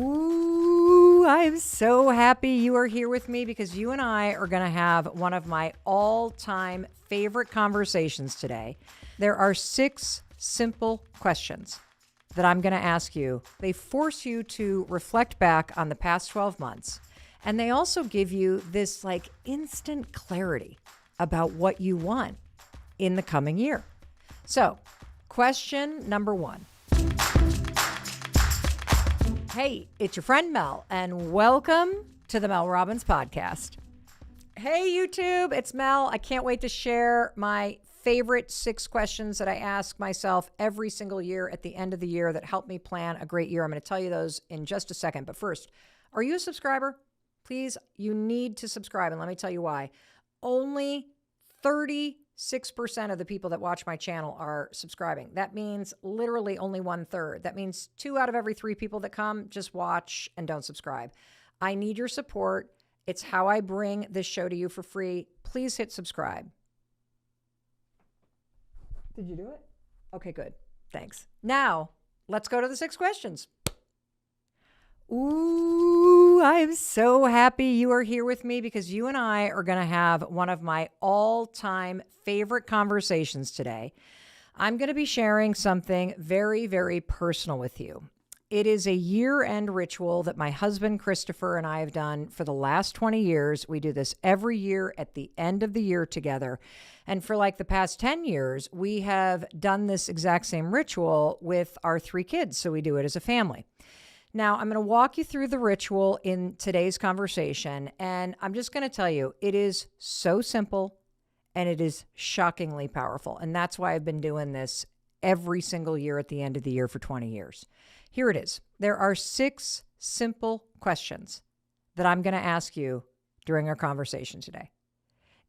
Ooh, I'm so happy you are here with me because you and I are going to have one of my all-time favorite conversations today. There are 6 simple questions that I'm going to ask you. They force you to reflect back on the past 12 months, and they also give you this like instant clarity about what you want in the coming year. So, question number 1. Hey, it's your friend Mel, and welcome to the Mel Robbins podcast. Hey, YouTube, it's Mel. I can't wait to share my favorite 6 questions that I ask myself every single year at the end of the year that help me plan a great year. I'm going to tell you those in just a second. But first, are you a subscriber? Please, you need to subscribe, and let me tell you why. Only 36% of the people that watch my channel are subscribing. That means literally only 1/3. That means 2 out of every 3 people that come just watch and don't subscribe. I need your support. It's how I bring this show to you for free. Please hit subscribe. Did you do it? Okay, good. Thanks. Now, let's go to the 6 questions. Ooh, I am so happy you are here with me because you and I are going to have one of my all-time favorite conversations today. I'm going to be sharing something very, very personal with you. It is a year-end ritual that my husband, Christopher, and I have done for the last 20 years. We do this every year at the end of the year together. And for like the past 10 years, we have done this exact same ritual with our 3 kids. So we do it as a family. Now, I'm going to walk you through the ritual in today's conversation, and I'm just going to tell you, it is so simple, and it is shockingly powerful, and that's why I've been doing this every single year at the end of the year for 20 years. Here it is. There are 6 simple questions that I'm going to ask you during our conversation today.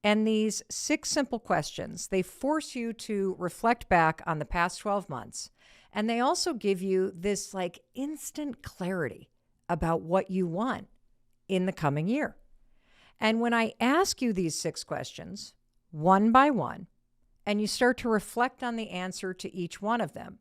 And these 6 simple questions, they force you to reflect back on the past 12 months. And they also give you this like instant clarity about what you want in the coming year. And when I ask you these 6 questions, one by one, and you start to reflect on the answer to each one of them,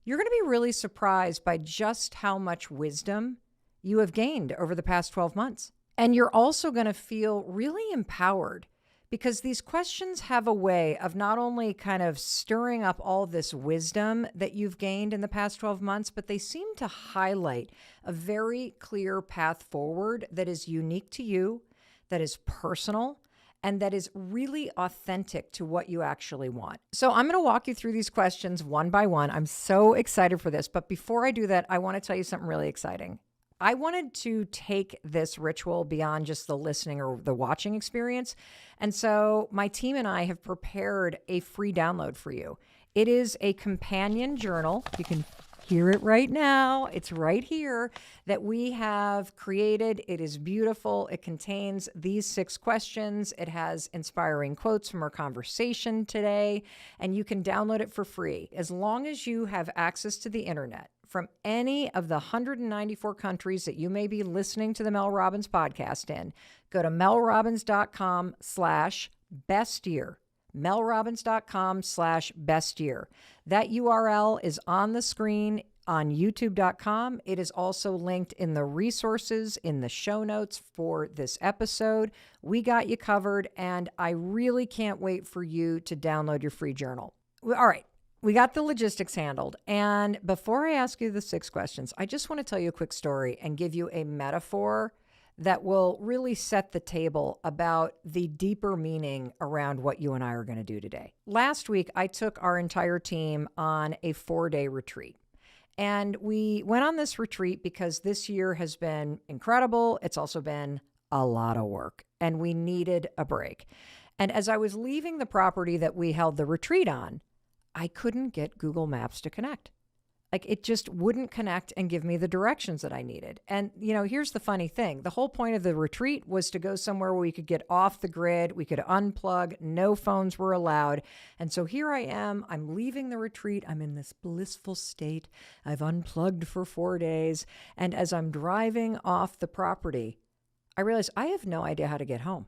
you're going to be really surprised by just how much wisdom you have gained over the past 12 months. And you're also going to feel really empowered because these questions have a way of not only kind of stirring up all this wisdom that you've gained in the past 12 months, but they seem to highlight a very clear path forward that is unique to you, that is personal, and that is really authentic to what you actually want. So I'm going to walk you through these questions one by one. I'm so excited for this. But before I do that, I want to tell you something really exciting. I wanted to take this ritual beyond just the listening or the watching experience. And so my team and I have prepared a free download for you. It is a companion journal. You can hear it right now. It's right here that we have created. It is beautiful. It contains these 6 questions. It has inspiring quotes from our conversation today, and you can download it for free as long as you have access to the internet from any of the 194 countries that you may be listening to the Mel Robbins podcast in. Go to melrobbins.com/best year. melrobbins.com/best year. That URL is on the screen on youtube.com. It is also linked in the resources in the show notes for this episode. We got you covered, and I really can't wait for you to download your free journal. All right. We got the logistics handled. And before I ask you the 6 questions, I just want to tell you a quick story and give you a metaphor that will really set the table about the deeper meaning around what you and I are going to do today. Last week, I took our entire team on a 4-day retreat. And we went on this retreat because this year has been incredible. It's also been a lot of work, and we needed a break. And as I was leaving the property that we held the retreat on, I couldn't get Google Maps to connect. Like, it just wouldn't connect and give me the directions that I needed. And, you know, here's the funny thing. The whole point of the retreat was to go somewhere where we could get off the grid. We could unplug. No phones were allowed. And so here I am. I'm leaving the retreat. I'm in this blissful state. I've unplugged for 4 days. And as I'm driving off the property, I realized I have no idea how to get home.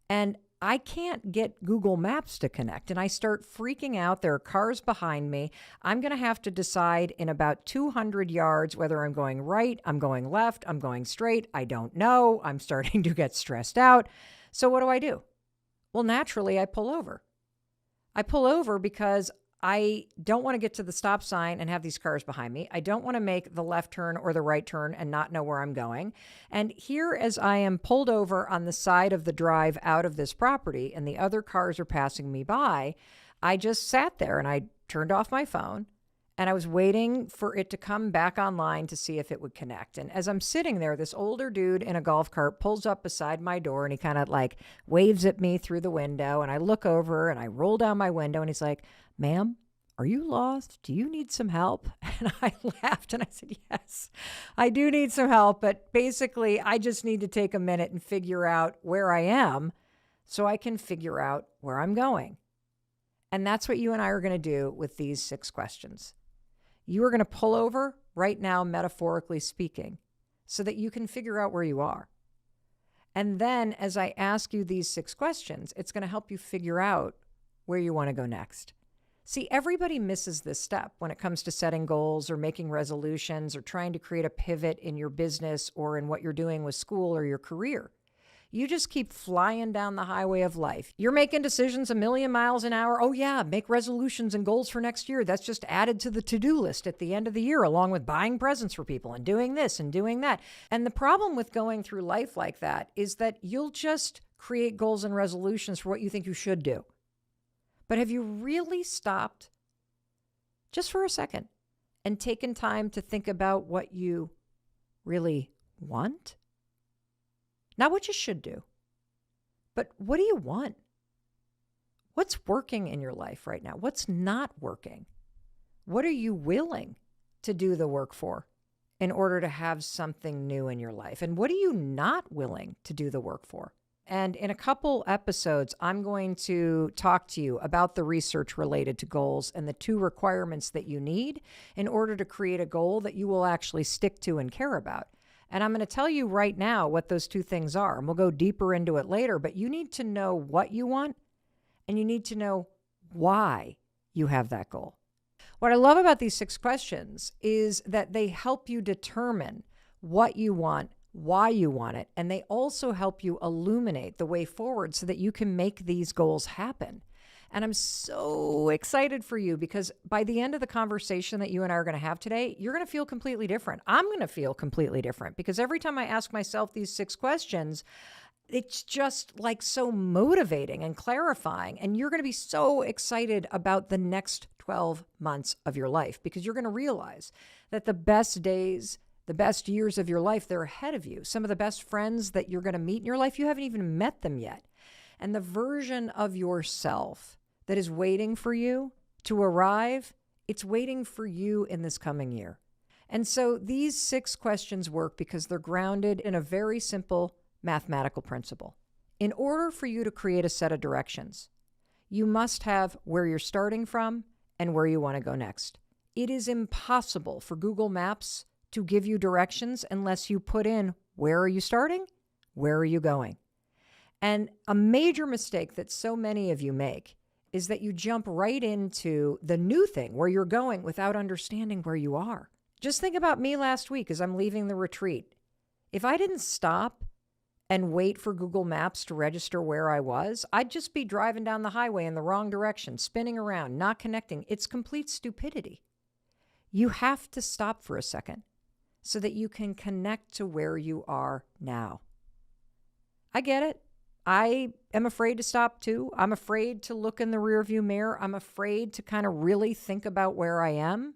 And I can't get Google Maps to connect. And I start freaking out. There are cars behind me. I'm going to have to decide in about 200 yards whether I'm going right, I'm going left, I'm going straight. I don't know. I'm starting to get stressed out. So what do? Well, naturally, I pull over. I pull over because I don't want to get to the stop sign and have these cars behind me. I don't want to make the left turn or the right turn and not know where I'm going. And here, as I am pulled over on the side of the drive out of this property and the other cars are passing me by, I just sat there and I turned off my phone and I was waiting for it to come back online to see if it would connect. And as I'm sitting there, this older dude in a golf cart pulls up beside my door and he kind of like waves at me through the window. And I look over and I roll down my window and he's like, "Ma'am, are you lost? Do you need some help?" And I laughed and I said, "Yes, I do need some help. But basically, I just need to take a minute and figure out where I am so I can figure out where I'm going." And that's what you and I are going to do with these 6 questions. You are going to pull over right now, metaphorically speaking, so that you can figure out where you are. And then as I ask you these 6 questions, it's going to help you figure out where you want to go next. See, everybody misses this step when it comes to setting goals or making resolutions or trying to create a pivot in your business or in what you're doing with school or your career. You just keep flying down the highway of life. You're making decisions a million miles an hour. Oh yeah, make resolutions and goals for next year. That's just added to the to-do list at the end of the year, along with buying presents for people and doing this and doing that. And the problem with going through life like that is that you'll just create goals and resolutions for what you think you should do. But have you really stopped just for a second and taken time to think about what you really want? Not what you should do, but what do you want? What's working in your life right now? What's not working? What are you willing to do the work for in order to have something new in your life? And what are you not willing to do the work for? And in a couple episodes, I'm going to talk to you about the research related to goals and the 2 requirements that you need in order to create a goal that you will actually stick to and care about. And I'm going to tell you right now what those 2 things are, and we'll go deeper into it later, but you need to know what you want and you need to know why you have that goal. What I love about these 6 questions is that they help you determine what you want, why you want it, and they also help you illuminate the way forward so that you can make these goals happen. And I'm so excited for you because by the end of the conversation that you and I are going to have today, you're going to feel completely different. I'm going to feel completely different because every time I ask myself these 6 questions, it's just like so motivating and clarifying. And you're going to be so excited about the next 12 months of your life because you're going to realize that the best days, the best years of your life, they're ahead of you. Some of the best friends that you're going to meet in your life, you haven't even met them yet. And the version of yourself that is waiting for you to arrive, it's waiting for you in this coming year. And so these 6 questions work because they're grounded in a very simple mathematical principle. In order for you to create a set of directions, you must have where you're starting from and where you want to go next. It is impossible for Google Maps to give you directions unless you put in where are you starting, where are you going. And a major mistake that so many of you make is that you jump right into the new thing where you're going without understanding where you are. Just think about me last week as I'm leaving the retreat. If I didn't stop and wait for Google Maps to register where I was, I'd just be driving down the highway in the wrong direction, spinning around, not connecting. It's complete stupidity. You have to stop for a second so that you can connect to where you are now. I get it. I am afraid to stop too. I'm afraid to look in the rearview mirror. I'm afraid to kind of really think about where I am.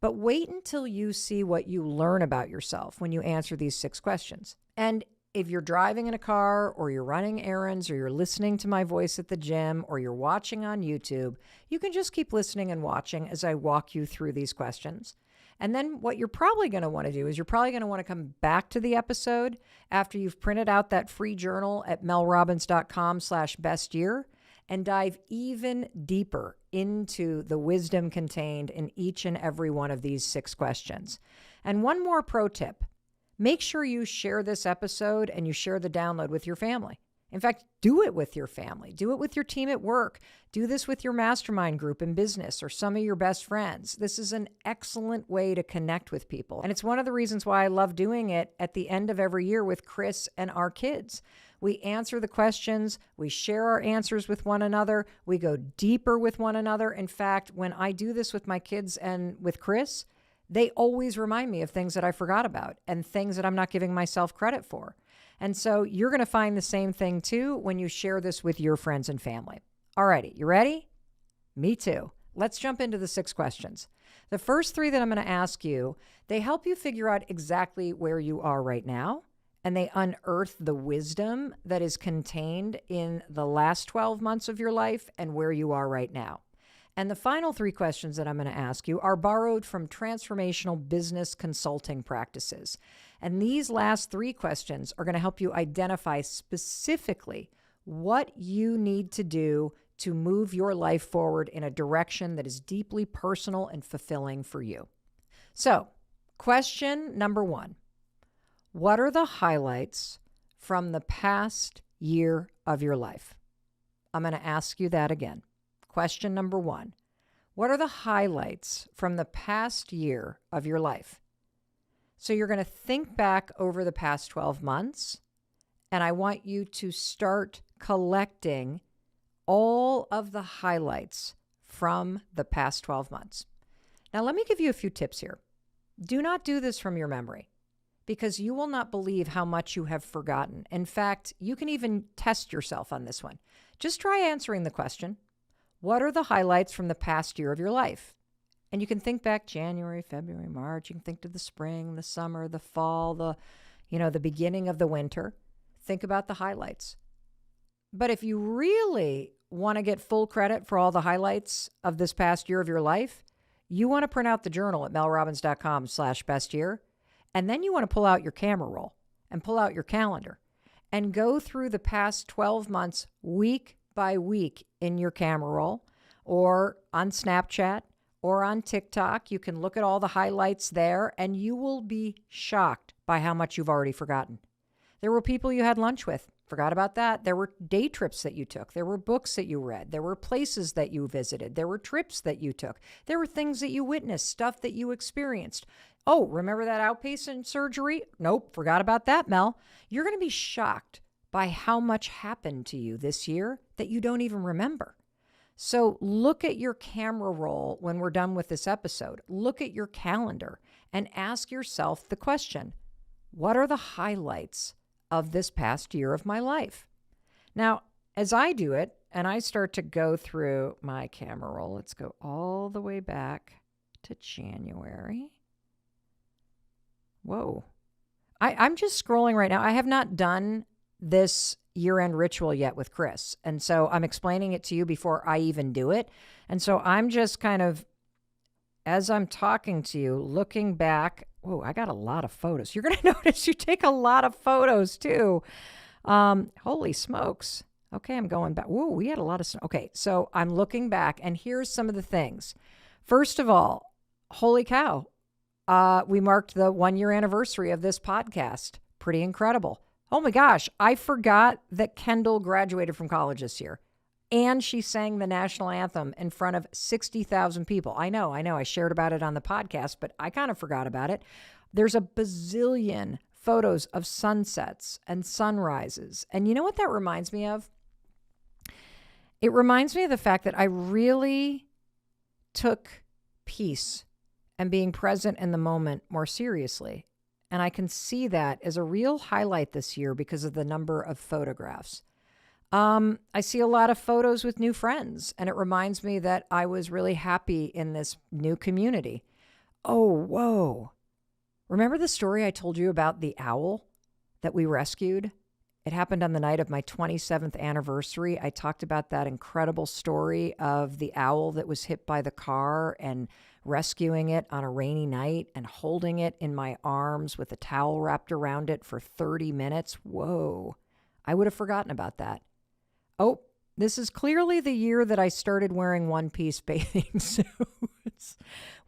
But wait until you see what you learn about yourself when you answer these 6 questions. And if you're driving in a car or you're running errands or you're listening to my voice at the gym or you're watching on YouTube, you can just keep listening and watching as I walk you through these questions. And then what you're probably going to want to do is you're probably going to want to come back to the episode after you've printed out that free journal at melrobbins.com/bestyear and dive even deeper into the wisdom contained in each and every one of these 6 questions. And one more pro tip, make sure you share this episode and you share the download with your family. In fact, do it with your family. Do it with your team at work. Do this with your mastermind group in business or some of your best friends. This is an excellent way to connect with people. And it's one of the reasons why I love doing it at the end of every year with Chris and our kids. We answer the questions. We share our answers with one another. We go deeper with one another. In fact, when I do this with my kids and with Chris, they always remind me of things that I forgot about and things that I'm not giving myself credit for. And so you're going to find the same thing too when you share this with your friends and family. All righty, you ready? Me too. Let's jump into the 6 questions. The first 3 that I'm going to ask you, they help you figure out exactly where you are right now, and they unearth the wisdom that is contained in the last 12 months of your life and where you are right now. And the final 3 questions that I'm going to ask you are borrowed from transformational business consulting practices. And these last 3 questions are going to help you identify specifically what you need to do to move your life forward in a direction that is deeply personal and fulfilling for you. So, question number 1. What are the highlights from the past year of your life? I'm going to ask you that again. Question number 1. What are the highlights from the past year of your life? So you're going to think back over the past 12 months, and I want you to start collecting all of the highlights from the past 12 months. Now, let me give you a few tips here. Do not do this from your memory, because you will not believe how much you have forgotten. In fact, you can even test yourself on this one. Just try answering the question, what are the highlights from the past year of your life? And you can think back January, February, March. You can think to the spring, the summer, the fall, the beginning of the winter. Think about the highlights. But if you really want to get full credit for all the highlights of this past year of your life, you want to print out the journal at melrobbins.com/bestyear. And then you want to pull out your camera roll and pull out your calendar and go through the past 12 months week by week in your camera roll or on Snapchat or on TikTok. You can look at all the highlights there and you will be shocked by how much you've already forgotten. There were people you had lunch with. Forgot about that. There were day trips that you took. There were books that you read. There were places that you visited. There were trips that you took. There were things that you witnessed, stuff that you experienced. Oh, remember that outpatient surgery? Nope, forgot about that, Mel. You're going to be shocked by how much happened to you this year that you don't even remember. So look at your camera roll when we're done with this episode. Look at your calendar and ask yourself the question, what are the highlights of this past year of my life? Now, as I do it and I start to go through my camera roll, let's go all the way back to January. Whoa. I'm just scrolling right now. I have not done this year-end ritual yet with Chris. And so I'm explaining it to you before I even do it. And so I'm just kind of, as I'm talking to you, looking back. Whoa, I got a lot of photos. You're going to notice you take a lot of photos too. Holy smokes. Okay, I'm going back. Whoa, we had a lot of. Okay, so I'm looking back and here's some of the things. First of all, holy cow. We marked the 1-year anniversary of this podcast. Pretty incredible. Oh my gosh, I forgot that Kendall graduated from college this year. And she sang the national anthem in front of 60,000 people. I know. I shared about it on the podcast, but I kind of forgot about it. There's a bazillion photos of sunsets and sunrises. And you know what that reminds me of? It reminds me of the fact that I really took peace and being present in the moment more seriously. And I can see that as a real highlight this year because of the number of photographs. I see a lot of photos with new friends, and it reminds me that I was really happy in this new community. Oh, whoa. Remember the story I told you about the owl that we rescued? It happened on the night of my 27th anniversary. I talked about that incredible story of the owl that was hit by the car and rescuing it on a rainy night and holding it in my arms with a towel wrapped around it for 30 minutes. Whoa. I would have forgotten about that. Oh, this is clearly the year that I started wearing one-piece bathing suits.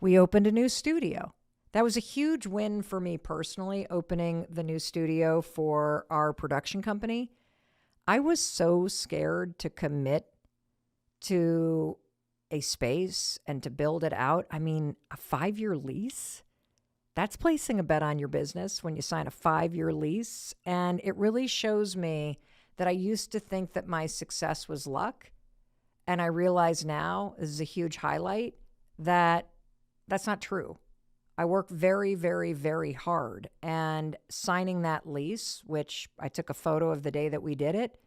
We opened a new studio. That was a huge win for me personally, opening the new studio for our production company. I was so scared to commit to a space and to build it out. I mean, a 5-year lease, that's placing a bet on your business when you sign a 5-year lease. And it really shows me that I used to think that my success was luck. And I realize now, this is a huge highlight, that that's not true. I work very, very, very hard. And signing that lease, which I took a photo of the day that we did it,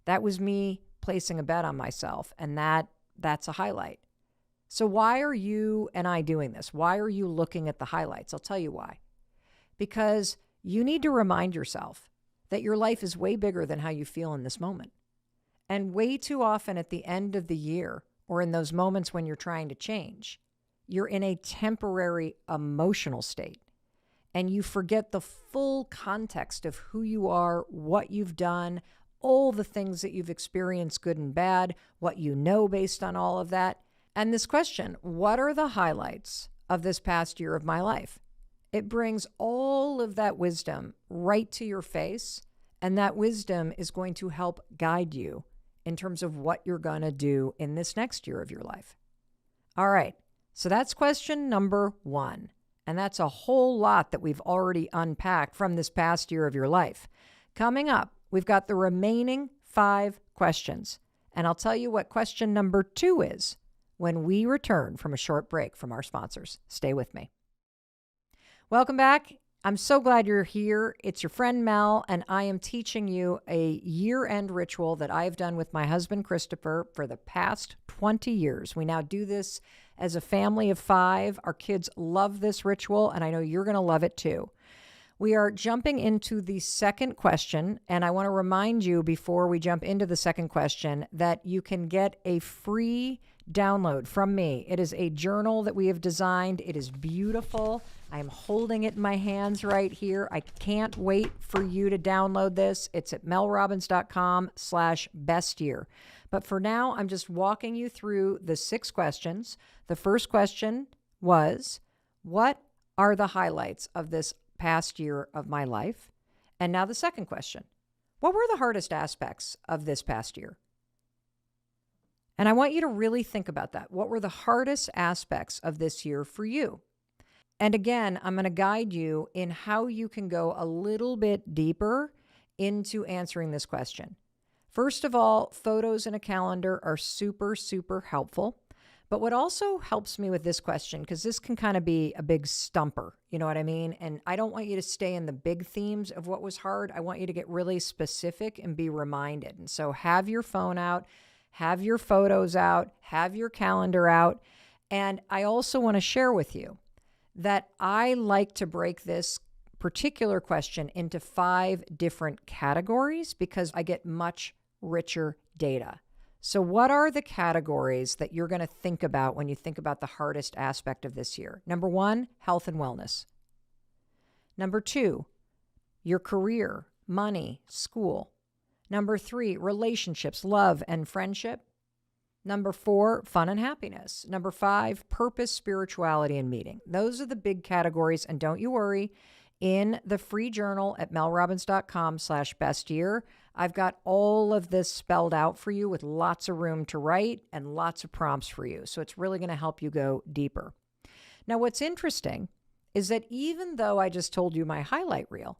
that was me placing a bet on myself. And that's a highlight. So why are you and I doing this? Why are you looking at the highlights? I'll tell you why. Because you need to remind yourself that your life is way bigger than how you feel in this moment. And way too often at the end of the year, or in those moments when you're trying to change, you're in a temporary emotional state. And you forget the full context of who you are, what you've done, all the things that you've experienced, good and bad, what you know based on all of that. And this question, what are the highlights of this past year of my life? It brings all of that wisdom right to your face. And that wisdom is going to help guide you in terms of what you're going to do in this next year of your life. All right. So that's question number 1. And that's a whole lot that we've already unpacked from this past year of your life. Coming up, we've got the remaining 5 questions. And I'll tell you what question number 2 is when we return from a short break from our sponsors. Stay with me. Welcome back. I'm so glad you're here. It's your friend Mel, and I am teaching you a year-end ritual that I've done with my husband, Christopher, for the past 20 years. We now do this as a family of 5. Our kids love this ritual, and I know you're going to love it too. We are jumping into the second question, and I want to remind you before we jump into the second question that you can get a free download from me. It is a journal that we have designed. It is beautiful. I am holding it in my hands right here. I can't wait for you to download this. It's at melrobbins.com/bestyear. But for now, I'm just walking you through the 6 questions. The first question was, what are the highlights of this past year of my life? And now the second question, what were the hardest aspects of this past year? And I want you to really think about that. What were the hardest aspects of this year for you? And again, I'm going to guide you in how you can go a little bit deeper into answering this question. First of all, photos and a calendar are super, super helpful. But what also helps me with this question, because this can kind of be a big stumper, you know what I mean? And I don't want you to stay in the big themes of what was hard. I want you to get really specific and be reminded. And so have your phone out, have your photos out, have your calendar out. And I also want to share with you that I like to break this particular question into 5 different categories because I get much richer data. So what are the categories that you're going to think about when you think about the hardest aspect of this year? Number 1, health and wellness. Number 2, your career, money, school. Number 3, relationships, love and friendship. Number 4, fun and happiness. Number 5, purpose, spirituality, and meaning. Those are the big categories. And don't you worry, in the free journal at melrobbins.com/bestyear, I've got all of this spelled out for you with lots of room to write and lots of prompts for you. So it's really going to help you go deeper. Now, what's interesting is that even though I just told you my highlight reel,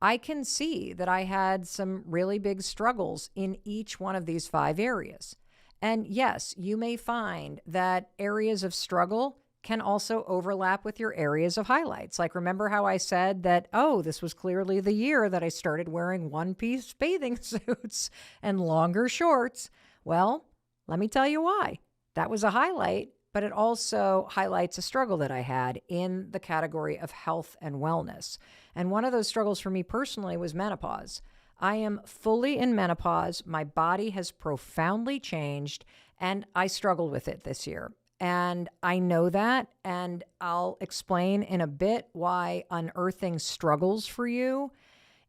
I can see that I had some really big struggles in each one of these 5 areas. And yes, you may find that areas of struggle can also overlap with your areas of highlights. Like, remember how I said that, this was clearly the year that I started wearing one-piece bathing suits and longer shorts. Well, let me tell you why. That was a highlight, but it also highlights a struggle that I had in the category of health and wellness. And one of those struggles for me personally was menopause. I am fully in menopause. My body has profoundly changed, and I struggled with it this year. And I know that, and I'll explain in a bit why unearthing struggles for you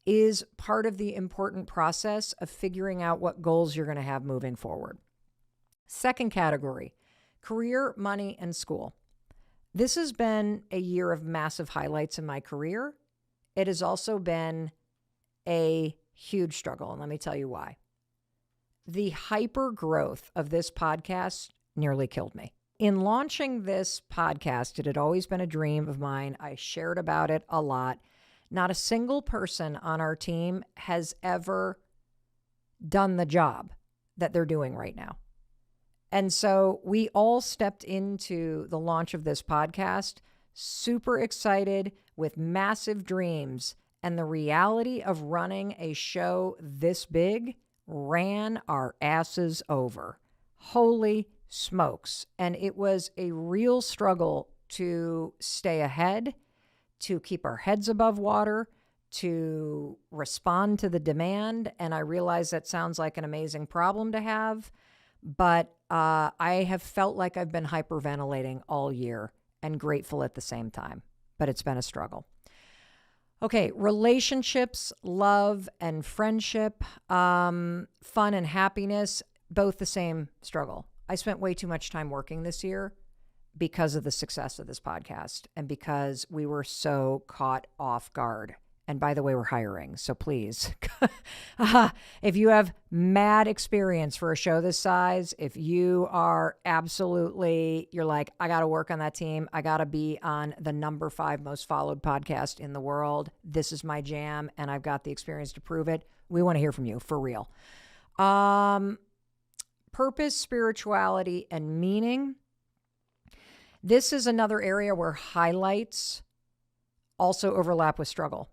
is part of the important process of figuring out what goals you're going to have moving forward. Second category, career, money, and school. This has been a year of massive highlights in my career. It has also been a huge struggle, and let me tell you why. the hyper growth of this podcast nearly killed me. In launching this podcast, it had always been a dream of mine. I shared about it a lot. Not a single person on our team has ever done the job that they're doing right now. And so we all stepped into the launch of this podcast super excited with massive dreams. And the reality of running a show this big ran our asses over. Holy smokes. And it was a real struggle to stay ahead, to keep our heads above water, to respond to the demand. And I realize that sounds like an amazing problem to have, but I have felt like I've been hyperventilating all year and grateful at the same time, but it's been a struggle. Okay, relationships, love, and friendship, fun and happiness, both the same struggle. I spent way too much time working this year because of the success of this podcast and because we were so caught off guard. And by the way, we're hiring. So please, if you have mad experience for a show this size, if you are you're like, I got to work on that team. I got to be on the number 5 most followed podcast in the world. This is my jam. And I've got the experience to prove it. We want to hear from you for real. Purpose, spirituality, and meaning. This is another area where highlights also overlap with struggle.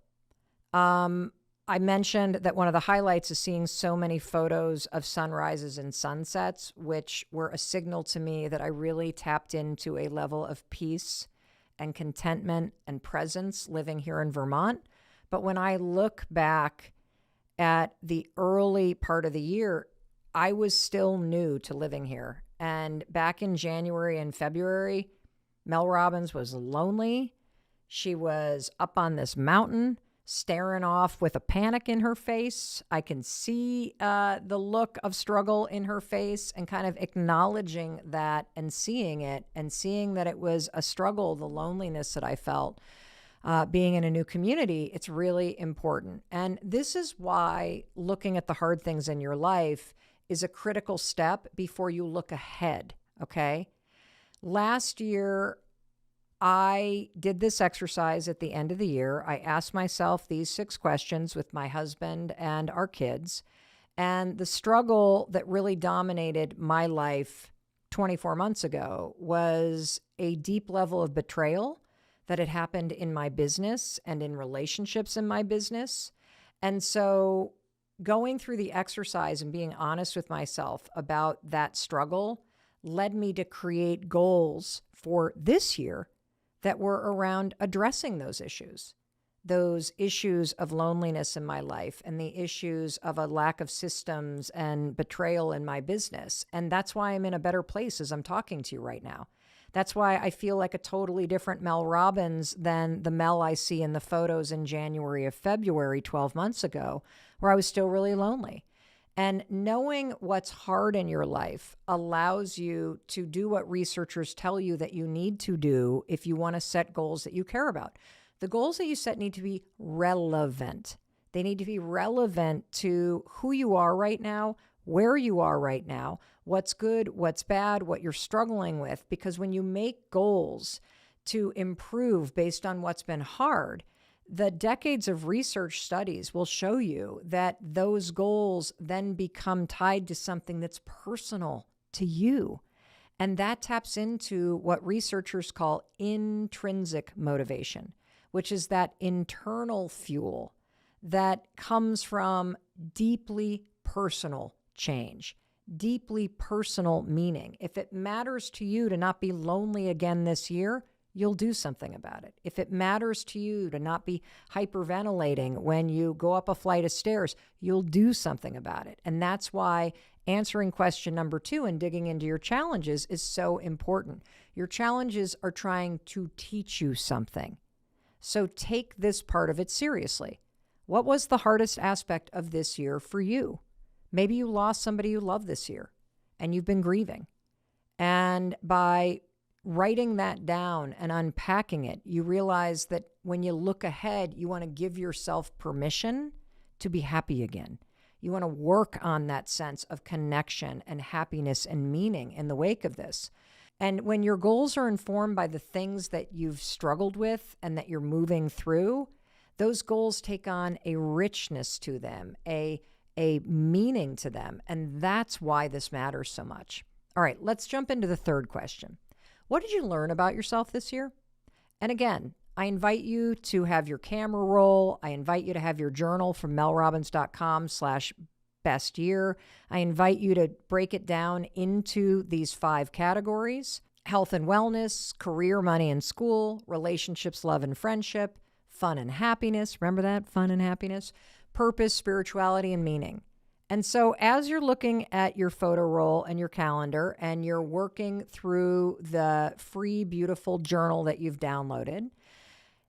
I mentioned that one of the highlights is seeing so many photos of sunrises and sunsets, which were a signal to me that I really tapped into a level of peace and contentment and presence living here in Vermont. But when I look back at the early part of the year, I was still new to living here. And back in January and February, Mel Robbins was lonely. She was up on this mountain, staring off with a panic in her face. I can see the look of struggle in her face and kind of acknowledging that and seeing it and seeing that it was a struggle, the loneliness that I felt being in a new community. It's really important. And this is why looking at the hard things in your life is a critical step before you look ahead, okay? Last year, I did this exercise at the end of the year. I asked myself these 6 questions with my husband and our kids. And the struggle that really dominated my life 24 months ago was a deep level of betrayal that had happened in my business and in relationships in my business. And so going through the exercise and being honest with myself about that struggle led me to create goals for this year that were around addressing those issues of loneliness in my life and the issues of a lack of systems and betrayal in my business. And that's why I'm in a better place as I'm talking to you right now. That's why I feel like a totally different Mel Robbins than the Mel I see in the photos in January or February 12 months ago, where I was still really lonely. And knowing what's hard in your life allows you to do what researchers tell you that you need to do if you want to set goals that you care about. The goals that you set need to be relevant. They need to be relevant to who you are right now, where you are right now, what's good, what's bad, what you're struggling with. Because when you make goals to improve based on what's been hard, the decades of research studies will show you that those goals then become tied to something that's personal to you. And that taps into what researchers call intrinsic motivation, which is that internal fuel that comes from deeply personal change, deeply personal meaning. If it matters to you to not be lonely again this year, you'll do something about it. If it matters to you to not be hyperventilating when you go up a flight of stairs, you'll do something about it. And that's why answering question number 2 and digging into your challenges is so important. Your challenges are trying to teach you something. So take this part of it seriously. What was the hardest aspect of this year for you? Maybe you lost somebody you love this year and you've been grieving. And by writing that down and unpacking it, you realize that when you look ahead, you want to give yourself permission to be happy again. You want to work on that sense of connection and happiness and meaning in the wake of this. And when your goals are informed by the things that you've struggled with and that you're moving through, those goals take on a richness to them, a meaning to them. And that's why this matters so much. All right, let's jump into the third question. What did you learn about yourself this year? And again, I invite you to have your camera roll. I invite you to have your journal from melrobbins.com/best year. I invite you to break it down into these 5 categories: health and wellness, career, money and school, relationships, love and friendship, fun and happiness. Remember that? Fun and happiness, purpose, spirituality, and meaning. And so as you're looking at your photo roll and your calendar and you're working through the free, beautiful journal that you've downloaded,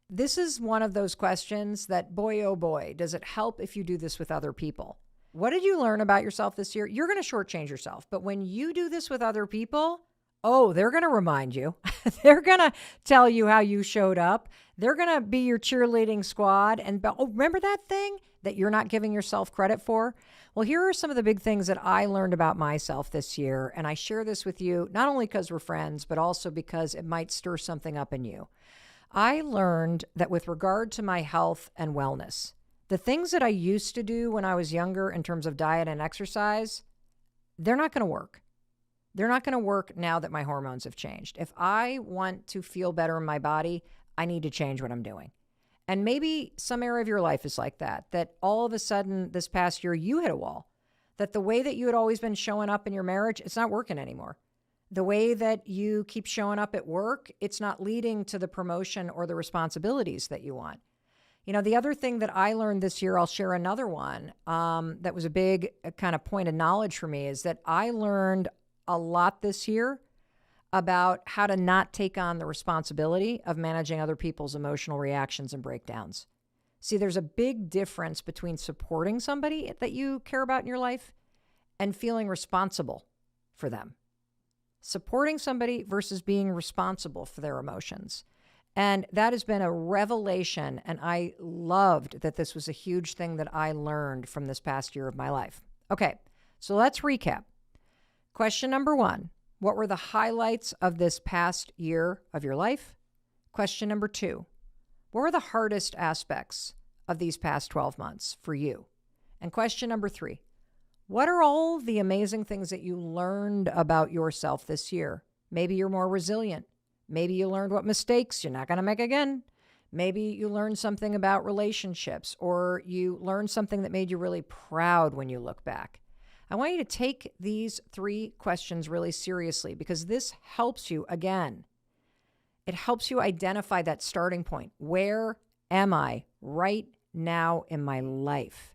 this is one of those questions that, boy, oh boy, does it help if you do this with other people. What did you learn about yourself this year? You're going to shortchange yourself. But when you do this with other people, oh, they're going to remind you. They're going to tell you how you showed up. They're going to be your cheerleading squad. And, oh, remember that thing that you're not giving yourself credit for? Well, here are some of the big things that I learned about myself this year. And I share this with you, not only because we're friends, but also because it might stir something up in you. I learned that with regard to my health and wellness, the things that I used to do when I was younger in terms of diet and exercise, they're not going to work. They're not going to work now that my hormones have changed. If I want to feel better in my body, I need to change what I'm doing. And maybe some area of your life is like that all of a sudden this past year you hit a wall, that the way that you had always been showing up in your marriage, it's not working anymore. The way that you keep showing up at work, it's not leading to the promotion or the responsibilities that you want. You know, the other thing that I learned this year, I'll share another one that was a big kind of point of knowledge for me, is that I learned a lot this year about how to not take on the responsibility of managing other people's emotional reactions and breakdowns. See, there's a big difference between supporting somebody that you care about in your life and feeling responsible for them. Supporting somebody versus being responsible for their emotions. And that has been a revelation, and I loved that this was a huge thing that I learned from this past year of my life. Okay, so let's recap. Question number 1, what were the highlights of this past year of your life? Question number 2, what were the hardest aspects of these past 12 months for you? And question number 3, what are all the amazing things that you learned about yourself this year? Maybe you're more resilient. Maybe you learned what mistakes you're not going to make again. Maybe you learned something about relationships, or you learned something that made you really proud when you look back. I want you to take these 3 questions really seriously, because this helps you, again, it helps you identify that starting point. Where am I right now in my life?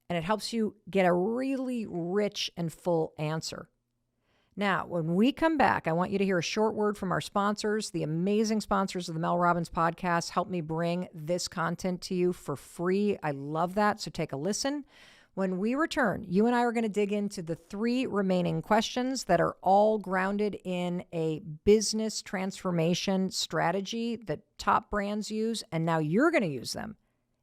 And it helps you get a really rich and full answer. Now, when we come back, I want you to hear a short word from our sponsors. The amazing sponsors of the Mel Robbins podcast help me bring this content to you for free. I love that, so take a listen. When we return, you and I are going to dig into the 3 remaining questions that are all grounded in a business transformation strategy that top brands use, and now you're going to use them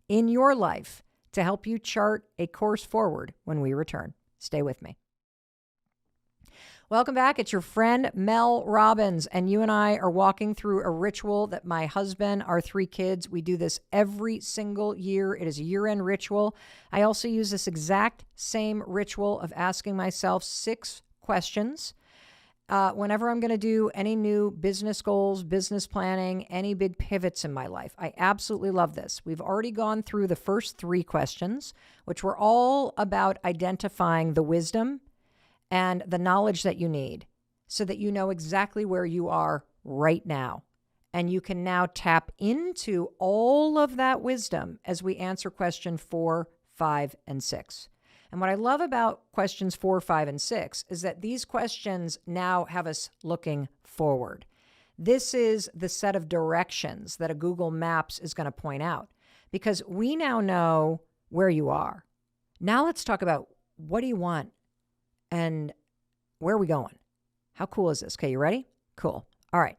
in your life to help you chart a course forward when we return. Stay with me. Welcome back. It's your friend Mel Robbins, and you and I are walking through a ritual that my husband, our 3 kids, we do this every single year. It is a year-end ritual. I also use this exact same ritual of asking myself 6 questions whenever I'm going to do any new business goals, business planning, any big pivots in my life. I absolutely love this. We've already gone through the first 3 questions, which were all about identifying the wisdom and the knowledge that you need so that you know exactly where you are right now. And you can now tap into all of that wisdom as we answer question 4, 5, and 6. And what I love about questions 4, 5, and 6 is that these questions now have us looking forward. This is the set of directions that a Google Maps is going to point out, because we now know where you are. Now let's talk about, what do you want? And where are we going? How cool is this? Okay, you ready? Cool. All right.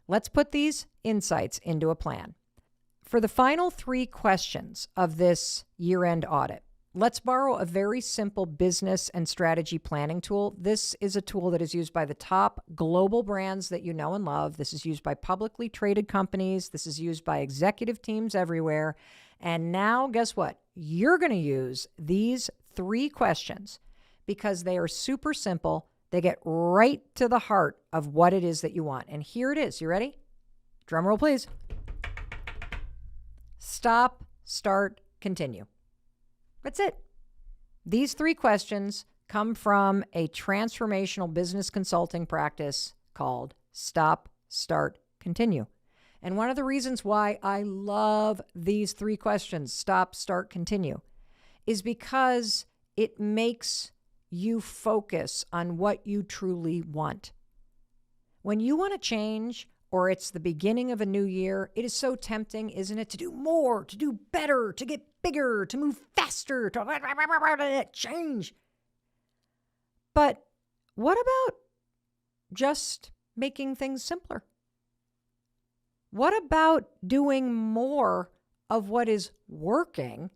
Let's put these insights into a plan. For the final 3 questions of this year-end audit, let's borrow a very simple business and strategy planning tool. This is a tool that is used by the top global brands that you know and love. This is used by publicly traded companies. This is used by executive teams everywhere. And now, guess what? You're going to use these 3 questions because they are super simple. They get right to the heart of what it is that you want. And here it is. You ready? Drum roll, please. Stop, start, continue. That's it. These 3 questions come from a transformational business consulting practice called Stop, Start, Continue. And one of the reasons why I love these 3 questions, stop, start, continue, is because it makes you focus on what you truly want. When you want to change, or it's the beginning of a new year, it is so tempting, isn't it, to do more, to do better, to get bigger, to move faster, to change. But what about just making things simpler? What about doing more of what is working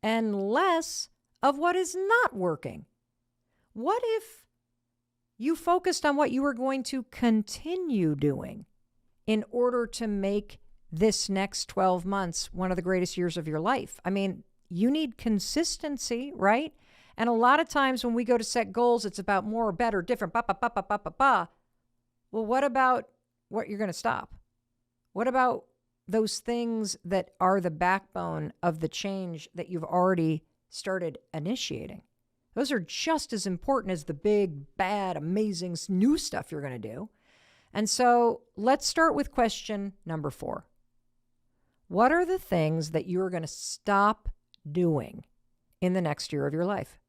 and less of what is not working? What if you focused on what you were going to continue doing in order to make this next 12 months one of the greatest years of your life? I mean, you need consistency, right? And a lot of times when we go to set goals, it's about more, better, different, Well, what about what you're going to stop? What about those things that are the backbone of the change that you've already started initiating? Those are just as important as the big, bad, amazing new stuff you're going to do. And so let's start with question number 4. What are the things that you're going to stop doing in the next year of your life?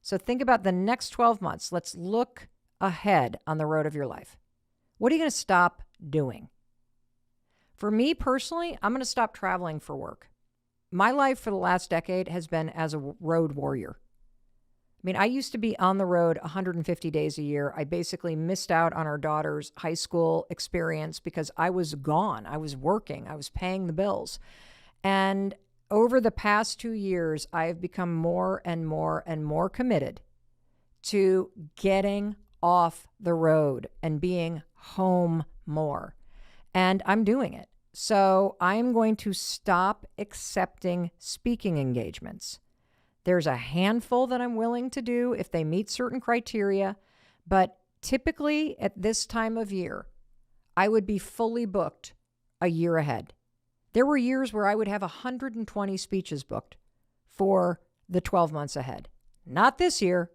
So think about the next 12 months. Let's look ahead on the road of your life. What are you going to stop doing? For me personally, I'm going to stop traveling for work. My life for the last decade has been as a road warrior. I mean, I used to be on the road 150 days a year. I basically missed out on our daughter's high school experience because I was gone. I was working. I was paying the bills. And over the past 2 years, I have become more and more and more committed to getting off the road and being home more. And I'm doing it. So I'm going to stop accepting speaking engagements. There's a handful that I'm willing to do if they meet certain criteria, but typically at this time of year, I would be fully booked a year ahead. There were years where I would have 120 speeches booked for the 12 months ahead. Not this year.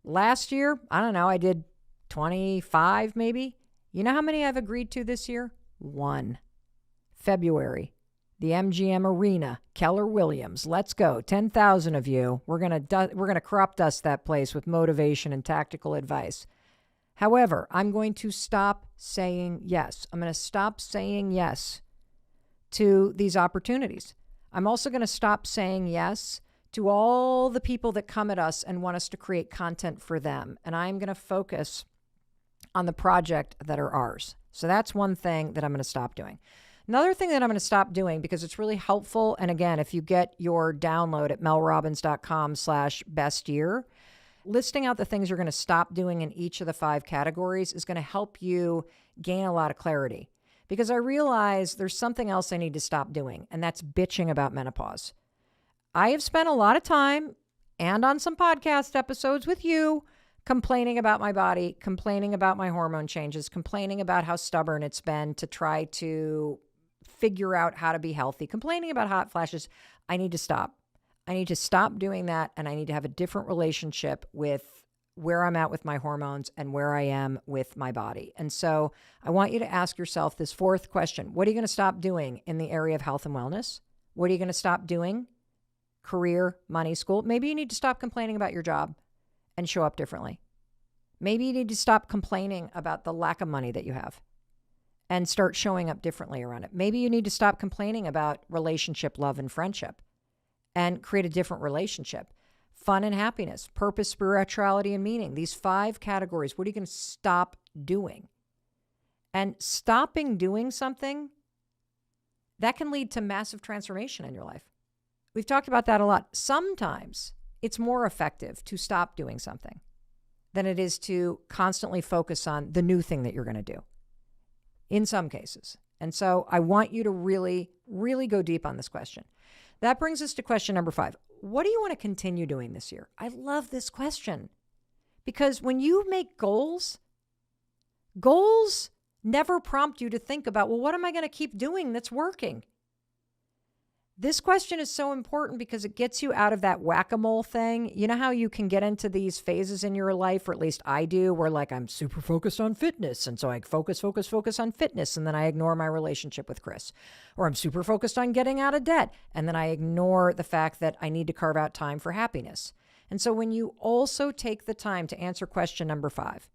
Last year, I don't know, I did 25 maybe. You know how many I've agreed to this year? 1. February. The MGM Arena, Keller Williams. Let's go. 10,000 of you. We're gonna crop dust that place with motivation and tactical advice. However, I'm going to stop saying yes. I'm going to stop saying yes to these opportunities. I'm also going to stop saying yes to all the people that come at us and want us to create content for them. And I'm going to focus on the project that are ours. So that's one thing that I'm going to stop doing. Another thing that I'm going to stop doing, because it's really helpful, and again, if you get your download at melrobbins.com/bestyear, listing out the things you're going to stop doing in each of the 5 categories is going to help you gain a lot of clarity. Because I realize there's something else I need to stop doing, and that's bitching about menopause. I have spent a lot of time, and on some podcast episodes with you, complaining about my body, complaining about my hormone changes, complaining about how stubborn it's been to try to figure out how to be healthy, complaining about hot flashes. I need to stop. I need to stop doing that, and I need to have a different relationship with where I'm at with my hormones and where I am with my body. And so I want you to ask yourself this 4th question. What are you going to stop doing in the area of health and wellness? What are you going to stop doing? Career, money, school. Maybe you need to stop complaining about your job and show up differently. Maybe you need to stop complaining about the lack of money that you have and start showing up differently around it. Maybe you need to stop complaining about relationship, love, and friendship and create a different relationship. Fun and happiness, purpose, spirituality, and meaning. These 5 categories. What are you going to stop doing? And stopping doing something, that can lead to massive transformation in your life. We've talked about that a lot. Sometimes it's more effective to stop doing something than it is to constantly focus on the new thing that you're going to do in some cases. And so I want you to really, really go deep on this question. That brings us to question number 5. What do you want to continue doing this year? I love this question because when you make goals never prompt you to think about, well, what am I going to keep doing that's working? This question is so important because it gets you out of that whack-a-mole thing. You know how you can get into these phases in your life, or at least I do, where like I'm super focused on fitness. And so I focus on fitness. And then I ignore my relationship with Chris. Or I'm super focused on getting out of debt. And then I ignore the fact that I need to carve out time for happiness. And so when you also take the time to answer question number 5,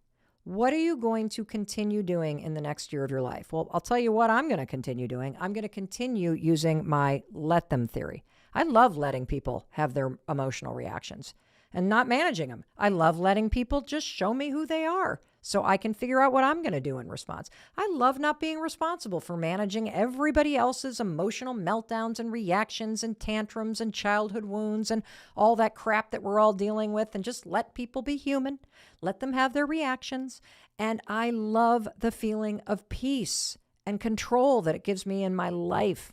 what are you going to continue doing in the next year of your life? Well, I'll tell you what I'm going to continue doing. I'm going to continue using my let them theory. I love letting people have their emotional reactions and not managing them. I love letting people just show me who they are so I can figure out what I'm going to do in response. I love not being responsible for managing everybody else's emotional meltdowns and reactions and tantrums and childhood wounds and all that crap that we're all dealing with, and just let people be human. Let them have their reactions. And I love the feeling of peace and control that it gives me in my life.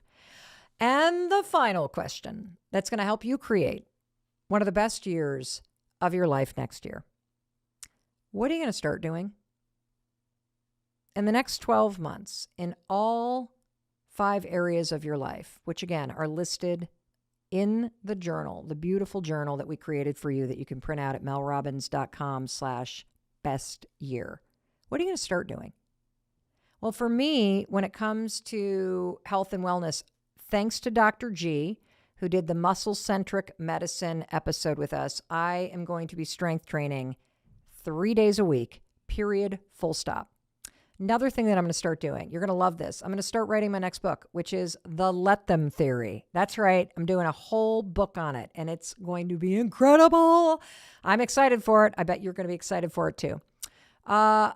And the final question that's going to help you create one of the best years of your life next year. What are you going to start doing in the next 12 months in all 5 areas of your life, which again are listed in the journal, the beautiful journal that we created for you that you can print out at melrobbins.com/bestyear. What are you going to start doing? Well, for me, when it comes to health and wellness, thanks to Dr. G, who did the muscle-centric medicine episode with us, I am going to be strength training 3 days a week, period, full stop. Another thing that I'm going to start doing, you're going to love this. I'm going to start writing my next book, which is the Let Them Theory. That's right. I'm doing a whole book on it, and it's going to be incredible. I'm excited for it. I bet you're going to be excited for it too. Another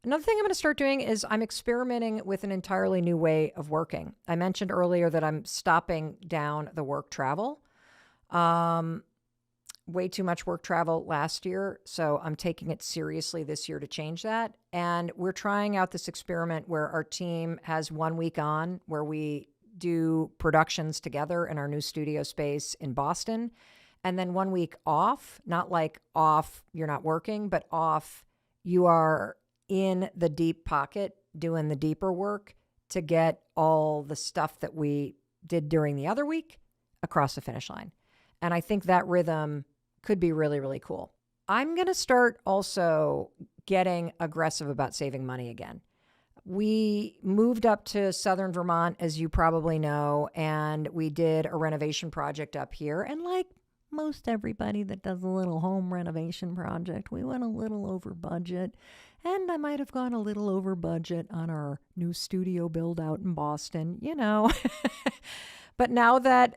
thing I'm going to start doing is I'm experimenting with an entirely new way of working. I mentioned earlier that I'm stopping down the work travel. Way too much work travel last year, so I'm taking it seriously this year to change that. And we're trying out this experiment where our team has 1 week on, where we do productions together in our new studio space in Boston, and then 1 week off, not like off, you're not working, but off, you are in the deep pocket doing the deeper work to get all the stuff that we did during the other week across the finish line. And I think that rhythm could be really, really cool. I'm going to start also getting aggressive about saving money again. We moved up to Southern Vermont, as you probably know, and we did a renovation project up here. And like most everybody that does a little home renovation project, we went a little over budget. And I might have gone a little over budget on our new studio build out in Boston, you know. But now that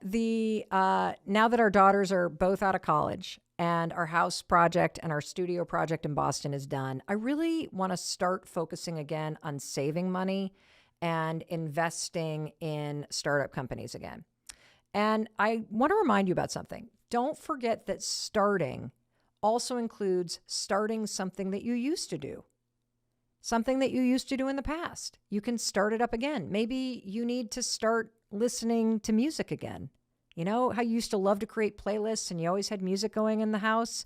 our daughters are both out of college and our house project and our studio project in Boston is done, I really want to start focusing again on saving money and investing in startup companies again. And I want to remind you about something. Don't forget that starting also includes starting something that you used to do. Something that you used to do in the past. You can start it up again. Maybe you need to start listening to music again. You know how you used to love to create playlists and you always had music going in the house?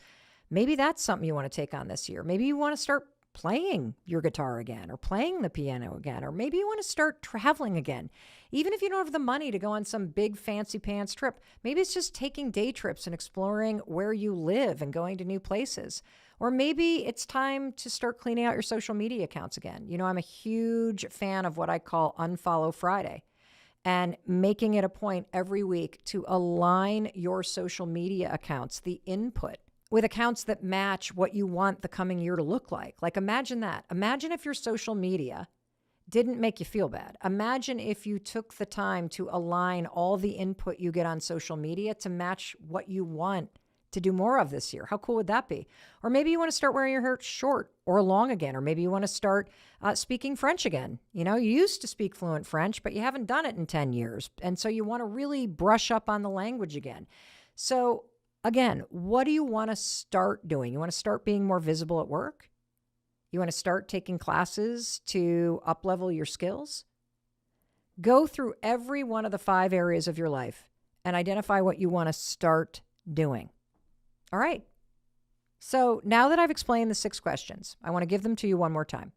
Maybe that's something you want to take on this year. Maybe you want to start playing your guitar again or playing the piano again, or maybe you want to start traveling again. Even if you don't have the money to go on some big fancy pants trip, maybe it's just taking day trips and exploring where you live and going to new places. Or maybe it's time to start cleaning out your social media accounts again. You know, I'm a huge fan of what I call Unfollow Friday, and making it a point every week to align your social media accounts, the input, with accounts that match what you want the coming year to look like. Like imagine that. Imagine if your social media didn't make you feel bad. Imagine if you took the time to align all the input you get on social media to match what you want to do more of this year. How cool would that be? Or maybe you want to start wearing your hair short or long again, or maybe you want to start speaking French again. You used to speak fluent French, but you haven't done it in 10 years. And so you want to really brush up on the language again. So again, what do you want to start doing? You want to start being more visible at work? You want to start taking classes to up-level your skills? Go through every one of the 5 areas of your life and identify what you want to start doing. All right. So now that I've explained the 6 questions, I want to give them to you one more time.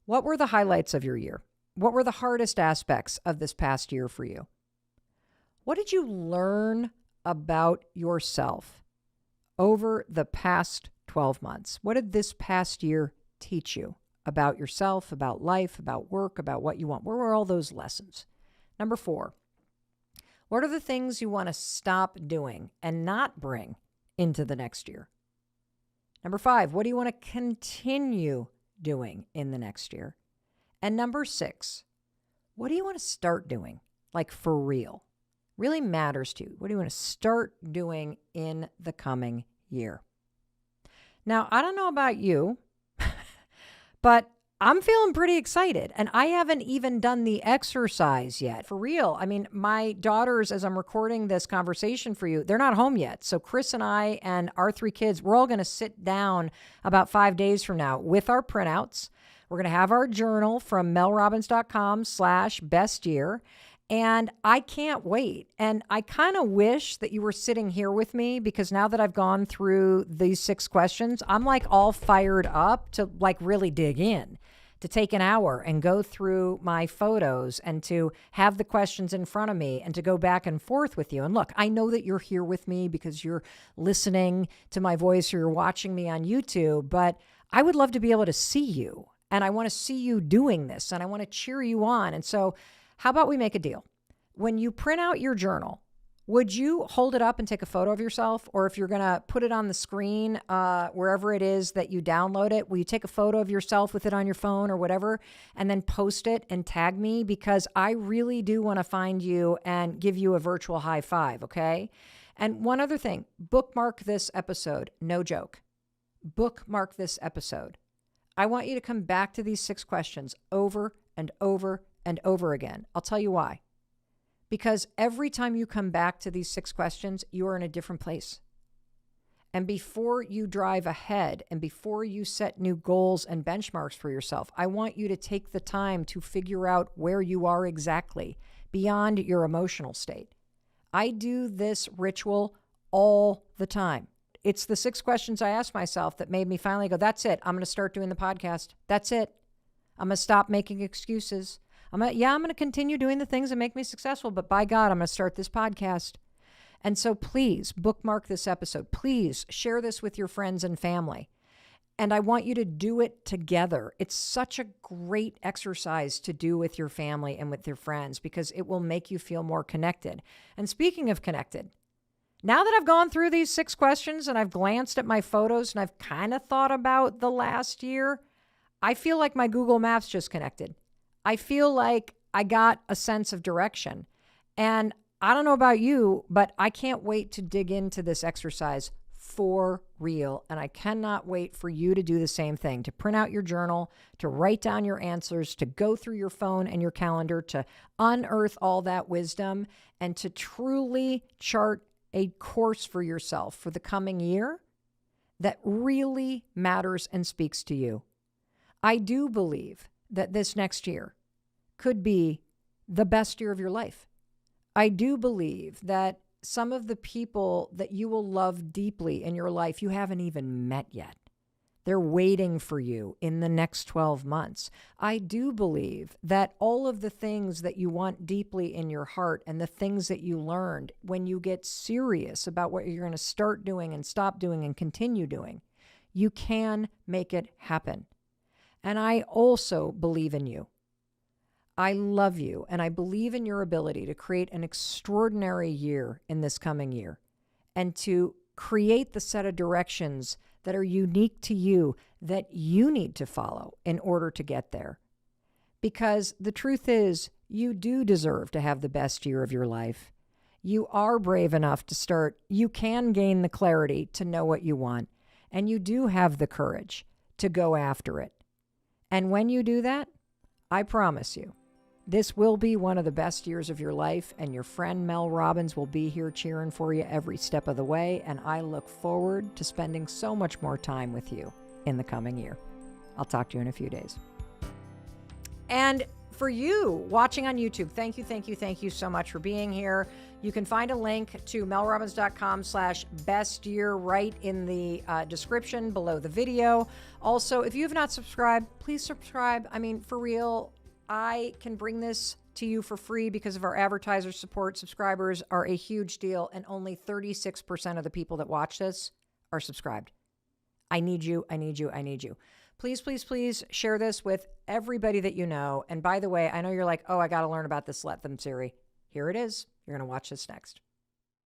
What were the highlights of your year? What were the hardest aspects of this past year for you? What did you learn about yourself over the past 12 months? What did this past year teach you about yourself, about life, about work, about what you want? Where were all those lessons? Number 4, what are the things you want to stop doing and not bring into the next year? Number 5, what do you want to continue doing in the next year? And number 6, what do you want to start doing, like for real? Really matters to you. What do you want to start doing in the coming year? Now, I don't know about you, but I'm feeling pretty excited, and I haven't even done the exercise yet. For real. I mean, my daughters, as I'm recording this conversation for you, they're not home yet. So Chris and I and our 3 kids, we're all going to sit down about 5 days from now with our printouts. We're going to have our journal from melrobbins.com/best year. And I can't wait. And I kind of wish that you were sitting here with me, because now that I've gone through these 6 questions, I'm like all fired up to like really dig in, to take an hour and go through my photos and to have the questions in front of me and to go back and forth with you. And look, I know that you're here with me because you're listening to my voice or you're watching me on YouTube, but I would love to be able to see you. And I want to see you doing this, and I want to cheer you on. And so how about we make a deal? When you print out your journal, would you hold it up and take a photo of yourself? Or if you're going to put it on the screen, wherever it is that you download it, will you take a photo of yourself with it on your phone or whatever, and then post it and tag me? Because I really do want to find you and give you a virtual high five, okay? And one other thing, bookmark this episode. No joke. Bookmark this episode. I want you to come back to these 6 questions over and over and over again. I'll tell you why. Because every time you come back to these 6 questions, you are in a different place. And before you drive ahead and before you set new goals and benchmarks for yourself, I want you to take the time to figure out where you are exactly beyond your emotional state. I do this ritual all the time. It's the 6 questions I asked myself that made me finally go, that's it. I'm going to start doing the podcast. That's it. I'm going to stop making excuses. I'm going to continue doing the things that make me successful, but by God, I'm going to start this podcast. And so please bookmark this episode. Please share this with your friends and family. And I want you to do it together. It's such a great exercise to do with your family and with your friends, because it will make you feel more connected. And speaking of connected, now that I've gone through these 6 questions and I've glanced at my photos and I've kind of thought about the last year, I feel like my Google Maps just connected. I feel like I got a sense of direction. And I don't know about you, but I can't wait to dig into this exercise for real. And I cannot wait for you to do the same thing, to print out your journal, to write down your answers, to go through your phone and your calendar, to unearth all that wisdom, and to truly chart a course for yourself for the coming year that really matters and speaks to you. I do believe that this next year could be the best year of your life. I do believe that some of the people that you will love deeply in your life, you haven't even met yet. They're waiting for you in the next 12 months. I do believe that all of the things that you want deeply in your heart and the things that you learned, when you get serious about what you're going to start doing and stop doing and continue doing, you can make it happen. And I also believe in you. I love you, and I believe in your ability to create an extraordinary year in this coming year and to create the set of directions that are unique to you that you need to follow in order to get there. Because the truth is, you do deserve to have the best year of your life. You are brave enough to start. You can gain the clarity to know what you want. And you do have the courage to go after it. And when you do that, I promise you, this will be one of the best years of your life, and your friend Mel Robbins will be here cheering for you every step of the way, and I look forward to spending so much more time with you in the coming year. I'll talk to you in a few days. And for you watching on YouTube, thank you so much for being here. You can find a link to melrobbins.com/best year right in the description below the video. Also, if you have not subscribed, please subscribe. I mean, for real, I can bring this to you for free because of our advertiser support. Subscribers are a huge deal, and only 36% of the people that watch this are subscribed. I need you. Please share this with everybody that you know. And by the way, I know you're like, oh, I got to learn about this Let Them Siri. Here it is. You're going to watch this next.